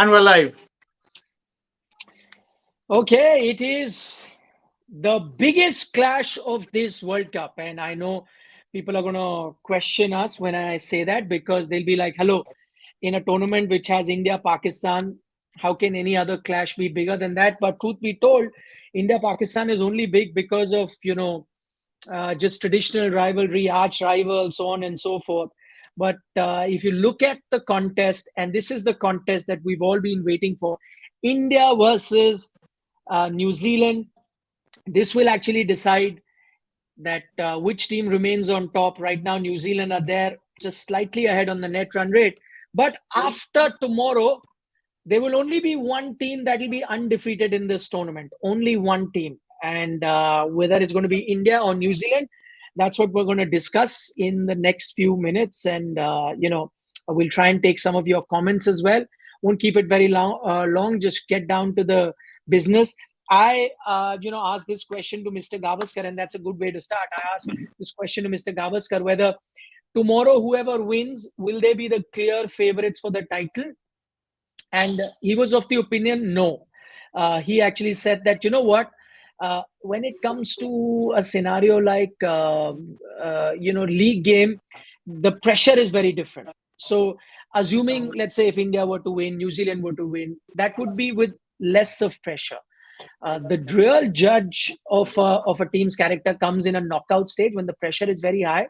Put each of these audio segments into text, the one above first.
And we're live. Okay, it is the biggest clash of this World Cup. And I know people are going to question us when I say that because they'll be like, hello, in a tournament which has India, Pakistan, how can any other clash be bigger than that? But truth be told, India, Pakistan is only big because of, just traditional rivalry, arch rival, so on and so forth. But if you look at the contest, and this is the contest that we've all been waiting for, India versus New Zealand, this will actually decide that which team remains on top. Right now, New Zealand are there just slightly ahead on the net run rate. But after tomorrow, there will only be one team that will be undefeated in this tournament. Only one team. And whether it's going to be India or New Zealand, that's what we're going to discuss in the next few minutes. And, we'll try and take some of your comments as well. Won't keep it very long. Just get down to the business. I, asked this question to Mr. Gavaskar, and that's a good way to start. I asked this question to Mr. Gavaskar whether tomorrow, whoever wins, will they be the clear favorites for the title? And he was of the opinion, no. He actually said that, you know what, when it comes to a scenario like, league game, the pressure is very different. So assuming, let's say if India were to win, New Zealand were to win, that would be with less of pressure. The real judge of a team's character comes in a knockout stage when the pressure is very high.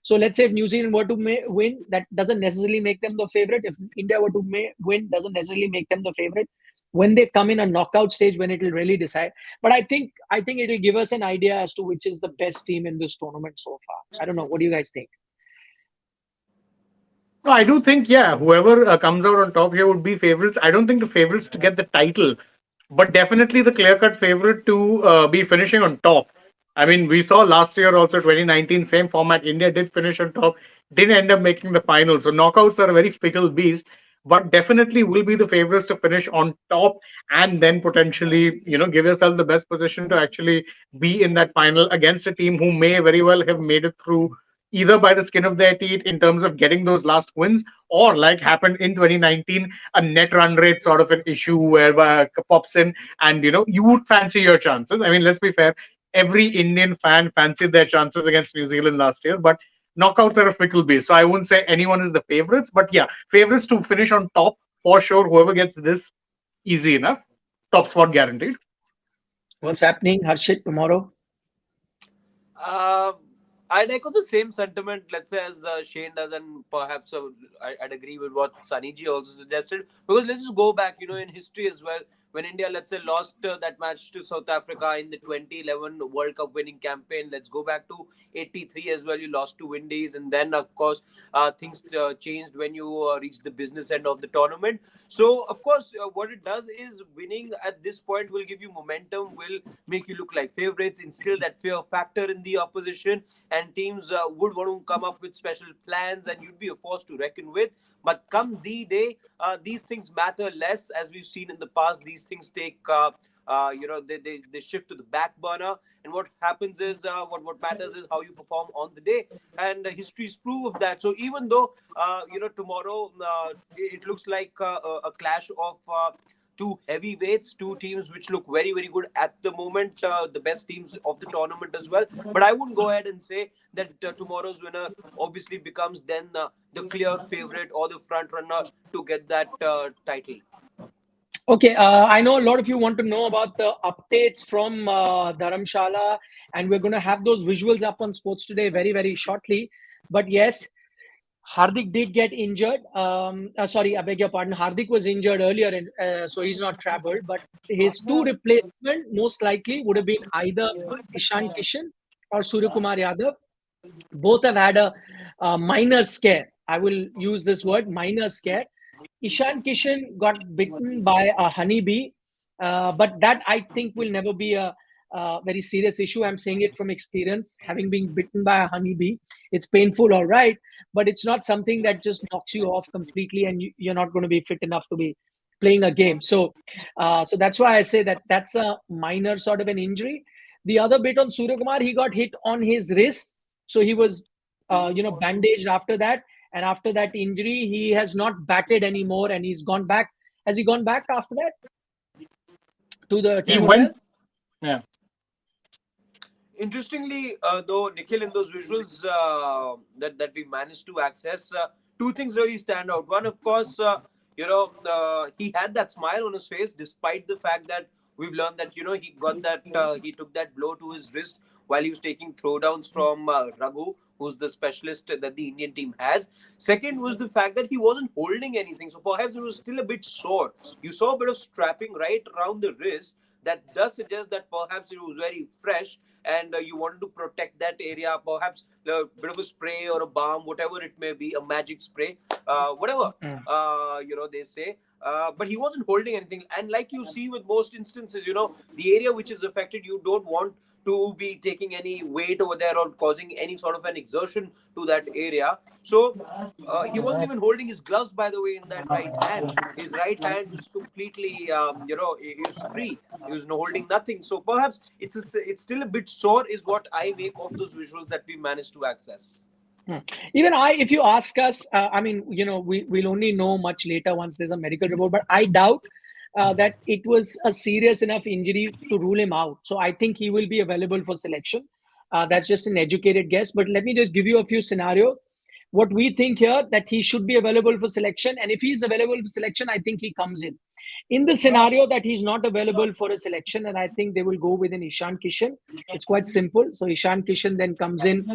So let's say if New Zealand were to win, that doesn't necessarily make them the favorite. If India were to win, doesn't necessarily make them the favorite. When they come in a knockout stage, when it will really decide. But I think it will give us an idea as to which is the best team in this tournament so far. I don't know. What do you guys think? No, I do think, yeah, whoever comes out on top here would be favorites. I don't think the favorites to get the title, but definitely the clear-cut favorite to be finishing on top. I mean, we saw last year also 2019, same format. India did finish on top, didn't end up making the final. So knockouts are a very fickle beast, but definitely will be the favorites to finish on top and then potentially, give yourself the best position to actually be in that final against a team who may very well have made it through either by the skin of their teeth in terms of getting those last wins, or like happened in 2019, a net run rate sort of an issue where pops in, and you would fancy your chances. I mean, let's be fair, every Indian fan fancied their chances against New Zealand last year, but knockouts are a fickle beast. So I wouldn't say anyone is the favorites, but yeah, favorites to finish on top for sure. Whoever gets this, easy enough, top spot guaranteed. What's happening, Harshit, tomorrow? Um, I'd echo the same sentiment, let's say, as Shane does, and perhaps I'd agree with what Sunny also suggested. Because let's just go back, in history as well. When India, let's say, lost that match to South Africa in the 2011 World Cup winning campaign, let's go back to 83 as well. You lost to Windies, and then, of course, things changed when you reached the business end of the tournament. So, of course, what it does is winning at this point will give you momentum, will make you look like favorites, instill that fear factor in the opposition, and teams would want to come up with special plans, and you'd be a force to reckon with. But come the day, these things matter less, as we've seen in the past. These things take, they shift to the back burner, and what happens is, what matters is how you perform on the day, and history's proof of that. So even though, tomorrow it looks like a clash of two heavyweights, two teams which look very, very good at the moment, the best teams of the tournament as well. But I wouldn't go ahead and say that tomorrow's winner obviously becomes then the clear favorite or the front runner to get that title. Okay, I know a lot of you want to know about the updates from Dharamshala, and we're going to have those visuals up on Sports Today very, very shortly. But yes, Hardik did get injured. Sorry, I beg your pardon. Hardik was injured earlier, so he's not traveled. But his two replacements most likely would have been either Ishan Kishan or Suryakumar Yadav. Both have had a minor scare. I will use this word, minor scare. Ishan Kishan got bitten by a honeybee, but that I think will never be a very serious issue. I'm saying it from experience, having been bitten by a honeybee. It's painful, all right, but it's not something that just knocks you off completely, and you're not going to be fit enough to be playing a game. So that's why I say that that's a minor sort of an injury. The other bit on Suryakumar, he got hit on his wrist, so he was bandaged after that. And after that injury, he has not batted anymore, and he's gone back Has he gone back after that to the He team went. hotel? Yeah. Interestingly, though, Nikhil, in those visuals that we managed to access, two things really stand out. One, of course, he had that smile on his face, despite the fact that we've learned that he got that he took that blow to his wrist while he was taking throwdowns from Raghu, who's the specialist that the Indian team has. Second was the fact that he wasn't holding anything, so perhaps it was still a bit sore. You saw a bit of strapping right around the wrist. That does suggest that perhaps it was very fresh, and you wanted to protect that area, perhaps a bit of a spray or a balm, whatever it may be, a magic spray, whatever they say. But he wasn't holding anything, and like you see with most instances, the area which is affected, you don't want to be taking any weight over there or causing any sort of an exertion to that area. So he wasn't even holding his gloves, by the way, in that right hand. His right hand was completely, he was free. He was holding nothing. So perhaps it's still a bit sore, is what I make of those visuals that we managed to access. Even if you ask us, I mean, we'll only know much later once there's a medical report, but I doubt that it was a serious enough injury to rule him out. So I think he will be available for selection. That's just an educated guess. But let me just give you a few scenarios. What we think here, that he should be available for selection. And if he's available for selection, I think he comes in. In the scenario that he's not available for a selection, and I think they will go with an Ishan Kishan, it's quite simple. So Ishan Kishan then comes in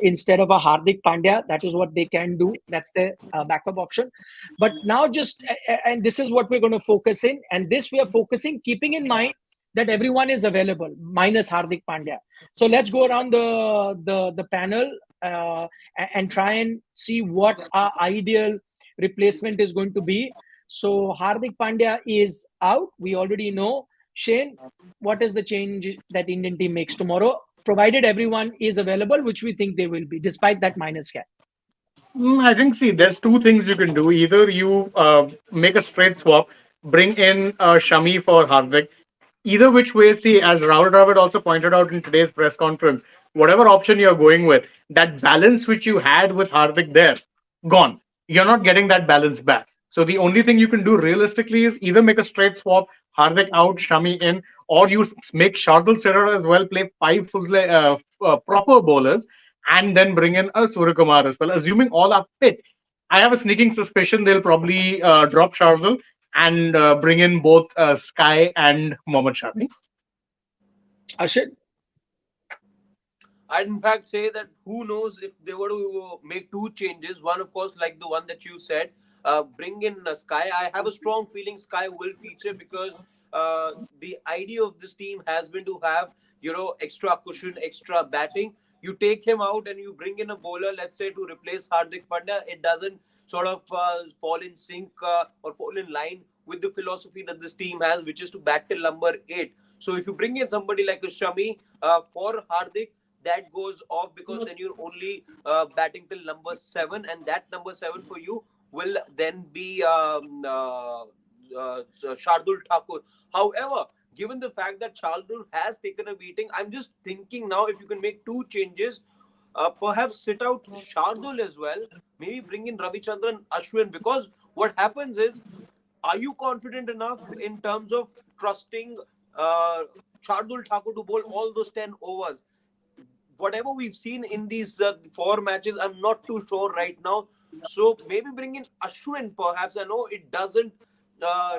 instead of a Hardik Pandya. That is what they can do. That's the backup option. But now and this is what we're going to focus in. And this we are focusing, keeping in mind that everyone is available, minus Hardik Pandya. So let's go around the panel and try and see what our ideal replacement is going to be. So Hardik Pandya is out. We already know. Shane, what is the change that Indian team makes tomorrow, provided everyone is available, which we think they will be, despite that minus cap? I think, see, there's two things you can do. Either you make a straight swap, bring in Shami for Hardik. Either which way, see, as Rahul Dravid also pointed out in today's press conference, whatever option you're going with, that balance which you had with Hardik there, gone. You're not getting that balance back. So the only thing you can do realistically is either make a straight swap, Hardik out, Shami in, or you make Shardul Sridhar as well, play five proper bowlers, and then bring in a Suryakumar as well. Assuming all are fit, I have a sneaking suspicion they'll probably drop Shardul and bring in both Sky and Mohammad Shami. Ashit? I'd in fact say that who knows if they were to make two changes. One, of course, like the one that you said, bring in Sky. I have a strong feeling Sky will feature, because the idea of this team has been to have, extra cushion, extra batting. You take him out and you bring in a bowler, let's say, to replace Hardik Pandya. It doesn't sort of fall in sync or fall in line with the philosophy that this team has, which is to bat till number 8. So if you bring in somebody like a Shami for Hardik, that goes off, because then you're only batting till number 7, and that number 7 for you will then be Shardul Thakur. However, given the fact that Shardul has taken a beating, I'm just thinking now if you can make two changes, perhaps sit out Shardul as well, maybe bring in Ravichandran, Ashwin, because what happens is, are you confident enough in terms of trusting Shardul Thakur to bowl all those 10 overs? Whatever we've seen in these 4 matches, I'm not too sure right now. So maybe bring in Ashwin perhaps. I know it doesn't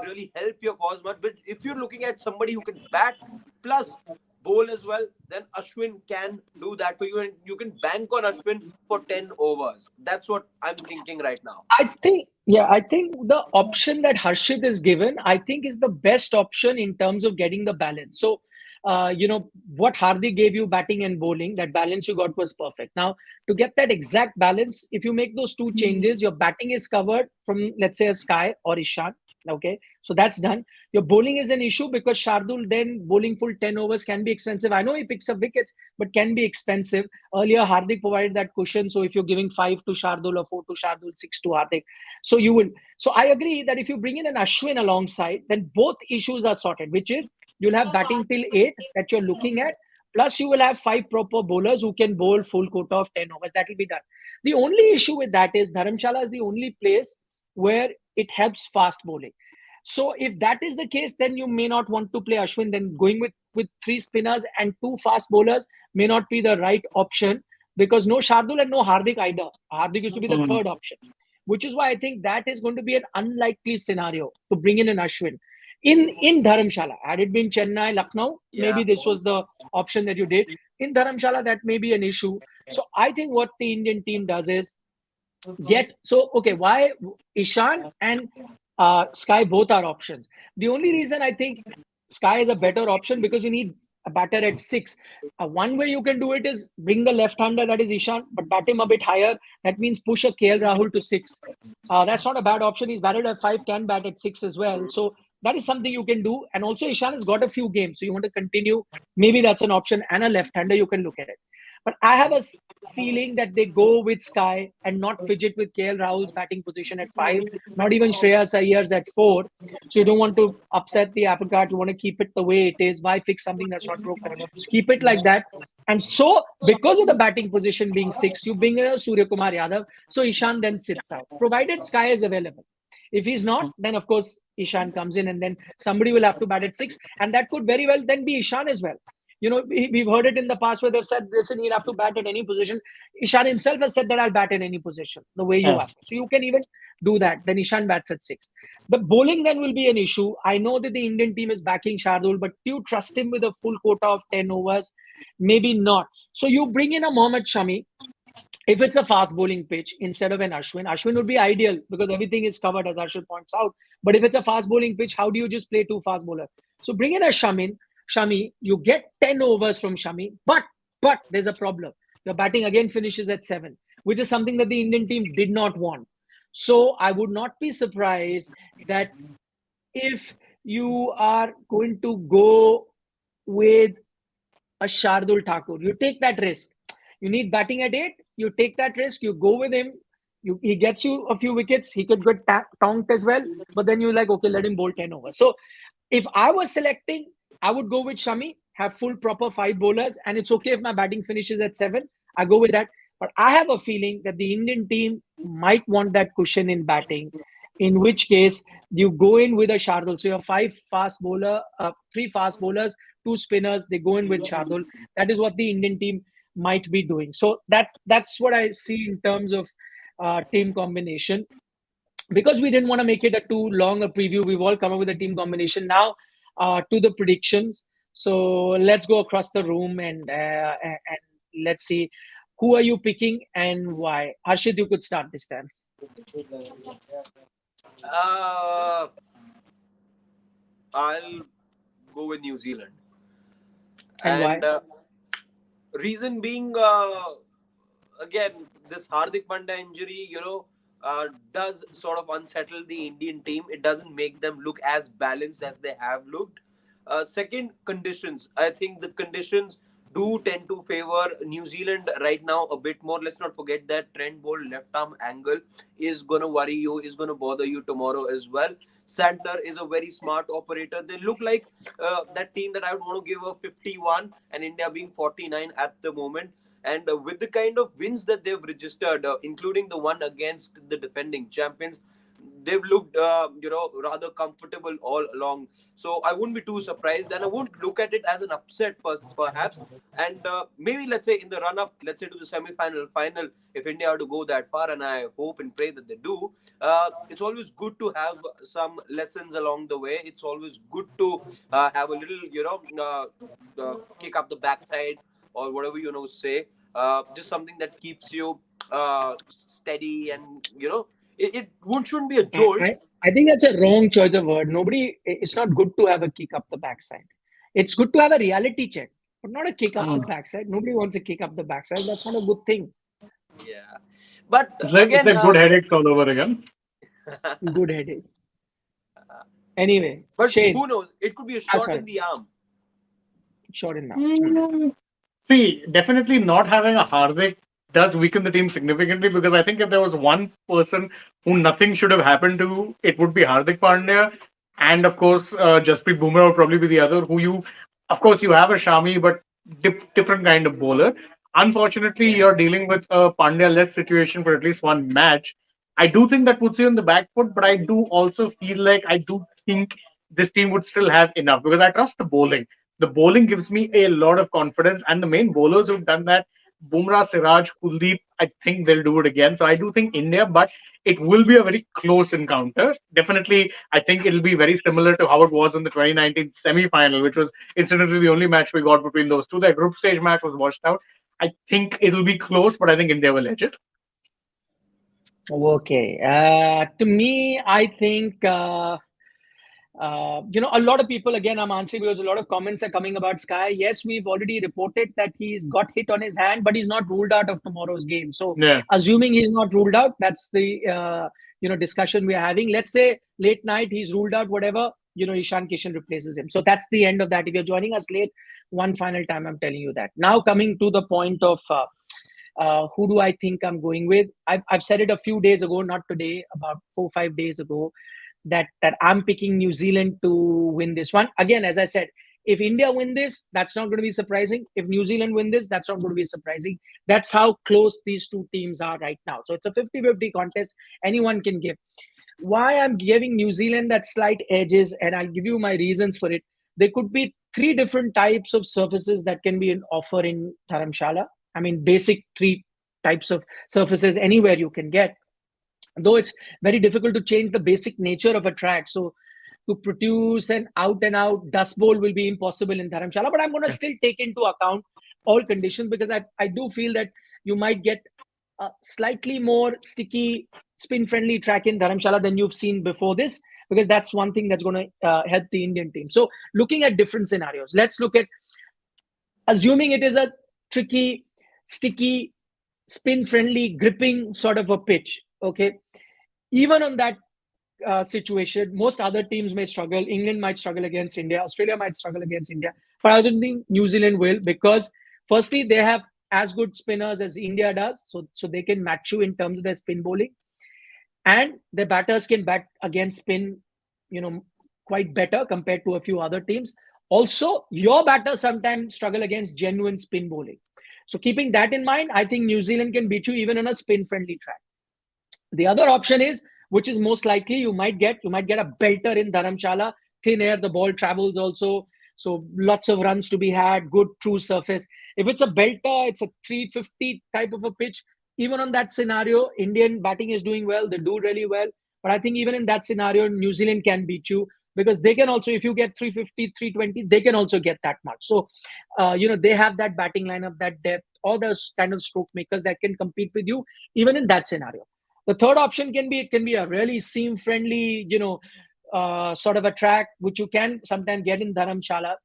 really help your cause much, but if you're looking at somebody who can bat plus bowl as well, then Ashwin can do that for you, and you can bank on Ashwin for 10 overs. That's what I'm thinking right now. I think the option that Harshit is given, I think, is the best option in terms of getting the balance. So, what Hardik gave you, batting and bowling, that balance you got was perfect. Now, to get that exact balance, if you make those two changes, your batting is covered from, let's say, a Sky or Ishan. Okay, so that's done. Your bowling is an issue, because Shardul then bowling full 10 overs can be expensive. I know he picks up wickets, but can be expensive. Earlier, Hardik provided that cushion. So if you're giving 5 to Shardul or 4 to Shardul, 6 to Hardik, so you will. So I agree that if you bring in an Ashwin alongside, then both issues are sorted, which is you'll have batting till 8 that you're looking at. Plus, you will have 5 proper bowlers who can bowl full quota of 10 overs. That will be done. The only issue with that is Dharamshala is the only place where it helps fast bowling. So if that is the case, then you may not want to play Ashwin. Then going with three spinners and two fast bowlers may not be the right option, because no Shardul and no Hardik either. Hardik used to be the third option, which is why I think that is going to be an unlikely scenario to bring in an Ashwin. In Dharamshala, had it been Chennai, Lucknow, maybe this was the option that you did. In Dharamshala, that may be an issue. So I think what the Indian team does is why Ishan and Sky both are options. The only reason I think Sky is a better option, because you need a batter at 6. One way you can do it is bring the left-hander, that is Ishan, but bat him a bit higher. That means push a KL Rahul to 6. That's not a bad option. He's batted at 5, can bat at 6 as well. So that is something you can do. And also Ishan has got a few games, so you want to continue. Maybe that's an option, and a left-hander, you can look at it. But I have a feeling that they go with Sky and not fidget with KL Rahul's batting position at 5, not even Shreyas Iyyar's at 4. So you don't want to upset the apple cart. You want to keep it the way it is. Why fix something that's not broken? So keep it like that. And so, because of the batting position being 6, you bring in Surya Kumar Yadav. So Ishan then sits out, provided Sky is available. If he's not, then of course Ishan comes in, and then somebody will have to bat at 6. And that could very well then be Ishan as well. You know, we've heard it in the past where they've said, listen, he'll have to bat at any position. Ishan himself has said that I'll bat at any position, the way you have. So you can even do that. Then Ishan bats at 6. The bowling then will be an issue. I know that the Indian team is backing Shardul, but do you trust him with a full quota of 10 overs? Maybe not. So you bring in a Mohammad Shami. If it's a fast bowling pitch instead of an Ashwin, Ashwin would be ideal because everything is covered, as Arshad points out. But if it's a fast bowling pitch, how do you just play 2 fast bowlers? So bring in a Shami, you get 10 overs from Shami, but there's a problem. Your batting again finishes at 7, which is something that the Indian team did not want. So I would not be surprised that if you are going to go with a Shardul Thakur, you take that risk. You need batting at 8, you take that risk, you go with him. He gets you a few wickets. He could get tonked as well, but then you're like, okay, let him bowl 10 overs. So if I was selecting, I would go with Shami, have full proper 5 bowlers, and it's okay if my batting finishes at 7. I go with that. But I have a feeling that the Indian team might want that cushion in batting, in which case you go in with a Shardul. So you have 3 fast bowlers, 2 spinners, they go in with Shardul. That is what the Indian team might be doing. So that's what I see in terms of team combination. Because we didn't want to make it a too long a preview, we've all come up with a team combination. Now to the predictions. So let's go across the room and let's see, who are you picking and why? Harshit, you could start this time. I'll go with New Zealand. And why? Reason being, again, this Hardik Pandya injury, does sort of unsettle the Indian team. It doesn't make them look as balanced as they have looked. Second, conditions. I think the conditions do tend to favor New Zealand right now a bit more. Let's not forget that Trent Bolt left arm angle is going to worry you, is going to bother you tomorrow as well. Santner is a very smart operator. They look like that team that I would want to give a 51 and India being 49 at the moment. And with the kind of wins that they've registered, including the one against the defending champions, they've looked, rather comfortable all along. So I wouldn't be too surprised, and I wouldn't look at it as an upset, perhaps. And maybe, let's say, in the run-up, let's say to the semi-final, final, if India are to go that far, and I hope and pray that they do, it's always good to have some lessons along the way. It's always good to have a little, kick up the backside, or whatever say. Just something that keeps you steady, and it shouldn't be a jolt. I think that's a wrong choice of word. It's not good to have a kick up the backside. It's good to have a reality check, but not a kick up the backside. Nobody wants a kick up the backside. That's not a good thing. Yeah, but again, it's a good headache all over again. Good headache. Anyway, but Shane, who knows? It could be a shot in the arm. Shot in the arm. See, definitely not having a Hardik does weaken the team significantly, because I think if there was one person who nothing should have happened to, it would be Hardik Pandya. And of course, Jasprit Bumrah would probably be the other, of course, you have a Shami, but different kind of bowler. Unfortunately, you're dealing with a Pandya-less situation for at least one match. I do think that puts you on the back foot, but I do also feel like I do think this team would still have enough because I trust the bowling. The bowling gives me a lot of confidence, and the main bowlers who've done that, Bumrah, Siraj, Kuldeep, I think they'll do it again. So I do think India, but it will be a very close encounter. Definitely, I think it'll be very similar to how it was in the 2019 semi-final, which was incidentally the only match we got between those two. That group stage match was washed out. I think it'll be close, but I think India will edge it. Okay. To me, I think a lot of people, again, I'm answering because a lot of comments are coming about Sky. Yes, we've already reported that he's got hit on his hand, but he's not ruled out of tomorrow's game. So, Yeah. assuming he's not ruled out, that's the discussion we're having. Let's say late night he's ruled out, whatever. Ishan Kishan replaces him. So that's the end of that. If you're joining us late, one final time, I'm telling you that. Now coming to the point of who do I think I'm going with? I've said it a few days ago, not today, about 4-5 days ago, that I'm picking New Zealand to win this one. Again, as I said, if India win this, that's not going to be surprising. If New Zealand win this, that's not going to be surprising. That's how close these two teams are right now. So it's a 50-50 contest. Anyone can give. Why I'm giving New Zealand that slight edges, and I'll give you my reasons for it. There could be 3 different types of surfaces that can be an offer in Dharamshala. I mean, basic 3 types of surfaces anywhere you can get. Though it's very difficult to change the basic nature of a track. So to produce an out-and-out dust bowl will be impossible in Dharamshala. But I'm going to still take into account all conditions because I do feel that you might get a slightly more sticky, spin-friendly track in Dharamshala than you've seen before this, because that's one thing that's going to help the Indian team. So looking at different scenarios, let's look at, assuming it is a tricky, sticky, spin-friendly, gripping sort of a pitch. Okay, even on that situation, most other teams may struggle. England might struggle against India. Australia might struggle against India. But I don't think New Zealand will, because firstly, they have as good spinners as India does. So they can match you in terms of their spin bowling. And the batters can bat against spin, quite better compared to a few other teams. Also, your batters sometimes struggle against genuine spin bowling. So keeping that in mind, I think New Zealand can beat you even on a spin-friendly track. The other option is, which is most likely, you might get a belter in Dharamshala, thin air, the ball travels also, so lots of runs to be had, good true surface. If it's a belter, it's a 350 type of a pitch. Even on that scenario, Indian batting is doing well, they do really well. But I think even in that scenario, New Zealand can beat you, because they can also, if you get 350, 320, they can also get that much. So, they have that batting lineup, that depth, all those kind of stroke makers that can compete with you, even in that scenario. The third option can be a really seam-friendly, sort of a track, which you can sometimes get in Dharamshala.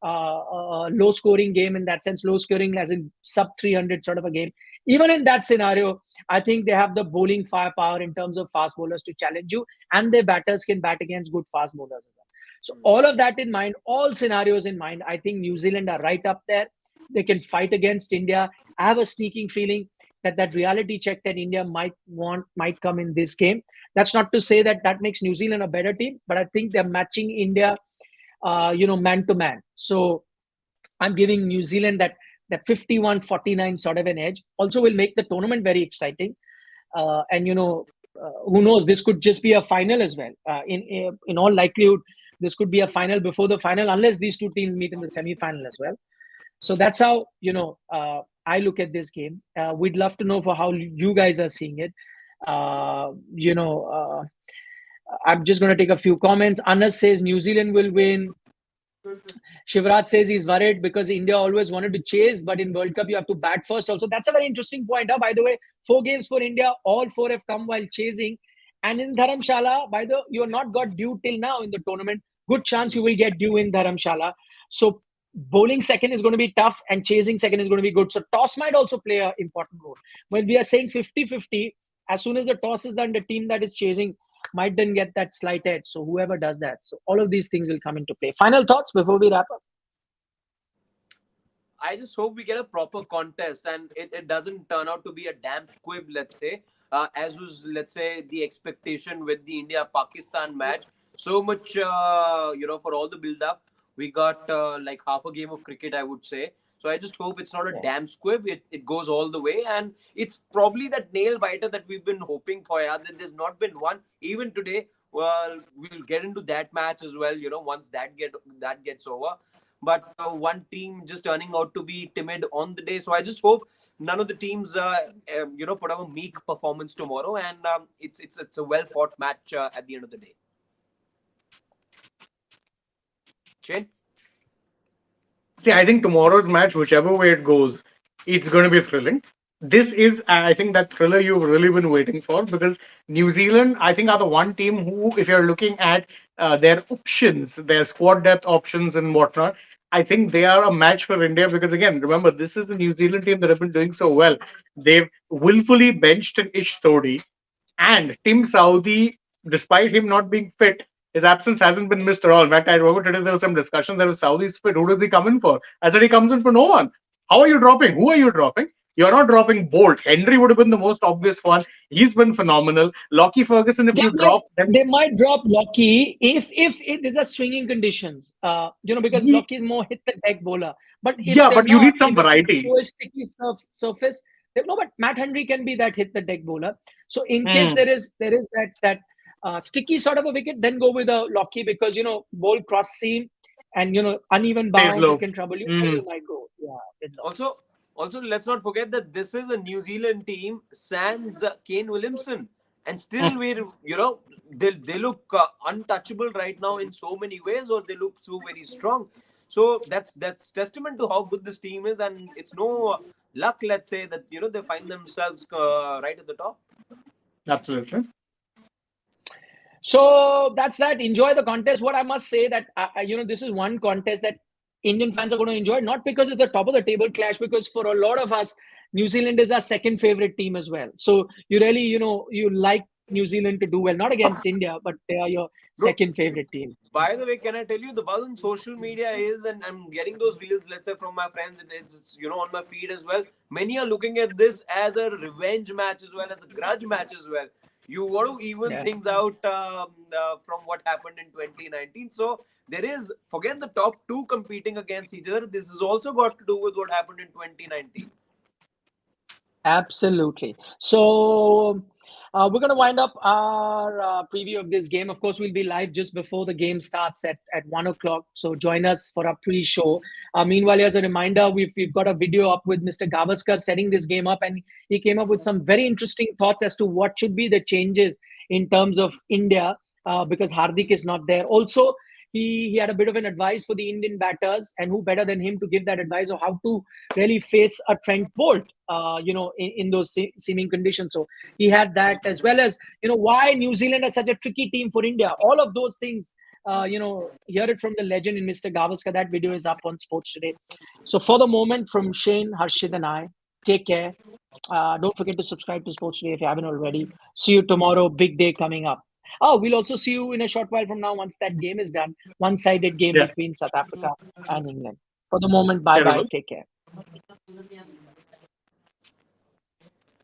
Low-scoring game in that sense, low-scoring as in sub-300 sort of a game. Even in that scenario, I think they have the bowling firepower in terms of fast bowlers to challenge you, and their batters can bat against good fast bowlers as well. So all of that in mind, all scenarios in mind, I think New Zealand are right up there. They can fight against India. I have a sneaking feeling that reality check that India might come in this game. That's not to say that makes New Zealand a better team, but I think they're matching India, man to man. So I'm giving New Zealand that 51-49 sort of an edge. Also will make the tournament very exciting. And who knows, this could just be a final as well. In all likelihood, this could be a final before the final, unless these two teams meet in the semi-final as well. So that's how, I look at this game. We'd love to know for how you guys are seeing it. I'm just going to take a few comments. Anas says New Zealand will win. Shivraj says he's worried because India always wanted to chase, but in World Cup you have to bat first also. That's a very interesting point. By the way, 4 games for India, all 4 have come while chasing. And in Dharamshala, you have not got due till now in the tournament. Good chance you will get due in Dharamshala. So bowling second is going to be tough and chasing second is going to be good. So toss might also play an important role. When we are saying 50-50, as soon as the toss is done, the team that is chasing might then get that slight edge. So whoever does that. So all of these things will come into play. Final thoughts before we wrap up? I just hope we get a proper contest and it doesn't turn out to be a damn squib, let's say, as was, let's say, the expectation with the India-Pakistan match. So much, for all the build-up. We got like half a game of cricket, I would say. So I just hope it's not a damn squib. It goes all the way. And it's probably that nail biter that we've been hoping for. Yeah, that there's not been one. Even today, Well, we'll get into that match as well. Once that gets over. But one team just turning out to be timid on the day. So I just hope none of the teams, put up a meek performance tomorrow, and it's a well fought match at the end of the day. Shane? See, I think tomorrow's match, whichever way it goes, it's going to be thrilling. This is, I think, that thriller you've really been waiting for, because New Zealand, I think, are the one team who, if you're looking at their options, their squad depth options and whatnot, I think they are a match for India, because, again, remember, this is a New Zealand team that have been doing so well. They've willfully benched an Ish Sodhi, and Tim Saudi, despite him not being fit, his absence hasn't been missed at all. In fact, I remember today there was some discussion that if Saudi's fit, who does he come in for? I said he comes in for no one. How are you dropping? Who are you dropping? You're not dropping Bolt. Henry would have been the most obvious one. He's been phenomenal. Lockie Ferguson, if you drop, then they might drop Lockie if there's a swinging conditions. Because Lockie is more hit the deck bowler. But if but you need some variety. To a sticky surface. No, but Matt Henry can be that hit the deck bowler. So in case there is that sticky sort of a wicket, then go with a Lockie, because bowl cross seam and uneven bounce, it can trouble you. You might go. Yeah. Also, let's not forget that this is a New Zealand team sans Kane Williamson, and still they look untouchable right now in so many ways, or they look so very strong. So that's testament to how good this team is, and it's no luck, let's say, that they find themselves right at the top. Absolutely. So that's that. Enjoy the contest. What I must say that this is one contest that Indian fans are going to enjoy, not because it's the top of the table clash, because for a lot of us, New Zealand is our second favorite team as well. So you really, you like New Zealand to do well, not against India, but they are your second favorite team. By the way, can I tell you, the buzz on social media is, and I'm getting those reels, let's say, from my friends, and it's on my feed as well. Many are looking at this as a revenge match as well, as a grudge match as well. You want to even things out from what happened in 2019. So there is, forget the top two competing against each other. This has also got to do with what happened in 2019. Absolutely. So we're going to wind up our preview of this game. Of course, we'll be live just before the game starts at 1 o'clock. So join us for our pre-show. Meanwhile, as a reminder, we've got a video up with Mr. Gavaskar setting this game up, and he came up with some very interesting thoughts as to what should be the changes in terms of India, because Hardik is not there. Also, he had a bit of an advice for the Indian batters, and who better than him to give that advice of how to really face a Trent Bolt, in those seeming conditions. So he had that, as well as, why New Zealand is such a tricky team for India. All of those things, hear it from the legend in Mr. Gavaskar. That video is up on Sports Today. So for the moment, from Shane, Harshit and I, take care. Don't forget to subscribe to Sports Today if you haven't already. See you tomorrow. Big day coming up. Oh, we'll also see you in a short while from now once that game is done. One-sided game between South Africa and England. For the moment, bye-bye. Take care.